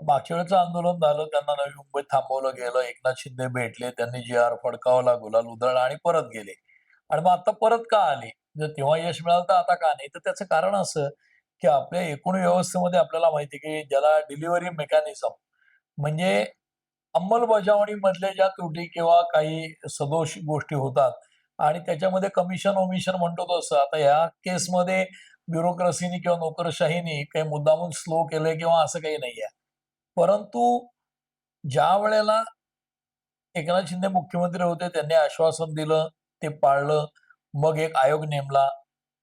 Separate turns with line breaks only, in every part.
मागच्या वेळेचं आंदोलन झालं, त्यांना नवी मुंबईत थांबवलं गेलं. एकनाथ शिंदे भेटले, त्यांनी जी.आर. फडकावला, गुलाल उधळला आणि परत गेले. आणि मग आता परत का आले? जर तेव्हा यश मिळालं तर आता का नाही? तर त्याचं कारण असं, की आपल्या एकूण व्यवस्थेमध्ये आपल्याला माहिती आहे, की ज्याला डिलिव्हरी मेकॅनिझम म्हणजे अंमलबजावणीमधल्या ज्या त्रुटी किंवा काही सदोष गोष्टी होतात आणि त्याच्यामध्ये कमिशन-ओमिशन म्हणतो तसं. आता ह्या केसमध्ये ब्युरोक्रेसीनी किंवा नोकरशाहीने काही मुद्दामून स्लो केलंय किंवा असं काही नाहीये. परंतु ज्यावेळेला एकनाथ शिंदे मुख्यमंत्री होते, त्यांनी आश्वासन दिलं, ते पाळलं. मग एक आयोग नेमला.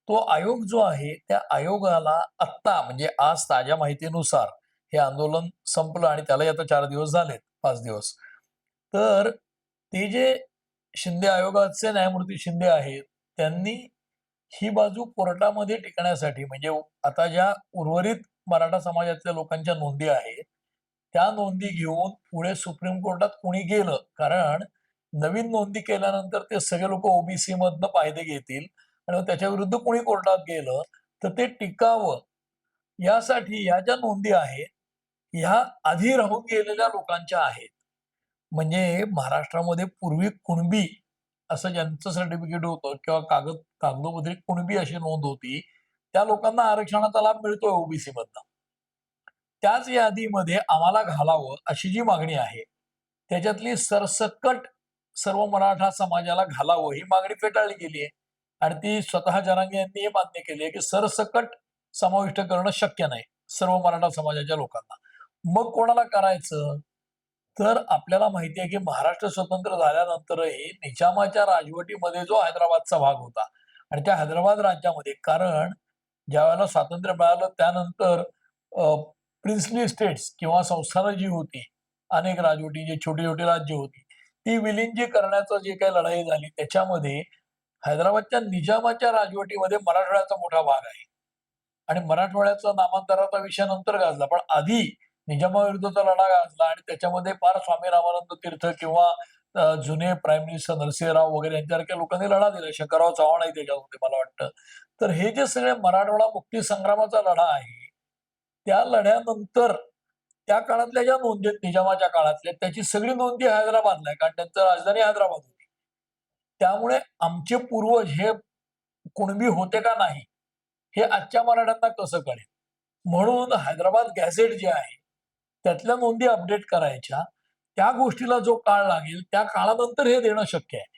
तो आयोग जो आहे, त्या आयोगाला आत्ता म्हणजे आज ताज्या माहितीनुसार हे आंदोलन संपलं आणि त्यालाही आता 4 दिवस झालेत, 5 दिवस. तर ते जे शिंदे आयोगाचे न्यायमूर्ती शिंदे आहेत, त्यांनी ही बाजू कोर्टामध्ये टिकण्यासाठी म्हणजे आता ज्या उर्वरित मराठा समाजातल्या लोकांच्या नोंदी आहेत, त्या नोंदी घेऊन पुढे सुप्रीम कोर्टात कोणी गेलं, कारण नवीन नोंदी केल्यानंतर ते सगळे लोकं ओबीसी मधनं फायदे घेतील आणि मग त्याच्याविरुद्ध कोणी कोर्टात गेलं, तर ते टिकावं यासाठी ह्या ज्या नोंदी आहेत, ह्या आधी राहून गेलेल्या लोकांच्या आहेत. म्हणजे महाराष्ट्रामध्ये पूर्वी कुणबी असं ज्यांचं सर्टिफिकेट होतं किंवा कागदोपत्री कुणबी अशी नोंद होती, त्या लोकांना आरक्षणाचा लाभ मिळतोय ओबीसी मधनं. त्याच यादीमध्ये आम्हाला घालावं अशी जी मागणी आहे, त्याच्यातली सरसकट सर्व मराठा समाजाला घालावं ही मागणी फेटाळली गेली आहे. आणि ती स्वतः जरांगे यांनी हे मान्य केली आहे, की सरसकट समाविष्ट करणं शक्य नाही, सर्व मराठा समाजाच्या लोकांना. मग कोणाला करायचं? तर आपल्याला माहिती आहे, की महाराष्ट्र स्वतंत्र झाल्यानंतरही निजामाच्या राजवटीमध्ये जो हैदराबादचा भाग होता आणि त्या हैदराबाद राज्यामध्ये कारण ज्यावेळेला स्वातंत्र्य मिळालं त्यानंतर प्रिन्सली स्टेट्स किंवा संस्थानं जी होती, अनेक राजवटी जी छोटी-छोटी राज्य होती, ती विलीन जी करण्याचं जी काही लढाई झाली त्याच्यामध्ये हैदराबादच्या निजामाच्या राजवटीमध्ये मराठवाड्याचा मोठा भाग आहे. आणि मराठवाड्याचा नामांतराचा विषय नंतर गाजला. पण आधी निजामाविरुद्धचा लढा गाजला आणि त्याच्यामध्ये फार स्वामी रामानंद तीर्थ किंवा जुने प्राईम मिनिस्टर नरसिंहराव वगैरे यांच्यासारख्या लोकांनी लढा दिला. शंकरराव चव्हाणही त्याच्यात होते मला वाटतं. तर हे जे सगळे मराठवाडा मुक्ती संग्रामाचा लढा आहे, त्या लढ्यानंतर त्या काळातल्या ज्या नोंदी आहेत निजामाच्या काळातल्या, त्याची सगळी नोंदी हैदराबादला आहे. कारण त्यांचं राजधानी हैदराबाद होती. त्यामुळे आमचे पूर्वज हे कुणबी होते का नाही, हे आजच्या मराठ्यांना कसं कळेल? म्हणून हैदराबाद गॅझेट जे आहे, त्यातल्या नोंदी अपडेट करायच्या. त्या गोष्टीला जो काळ लागेल, त्या काळानंतर हे देणं शक्य आहे.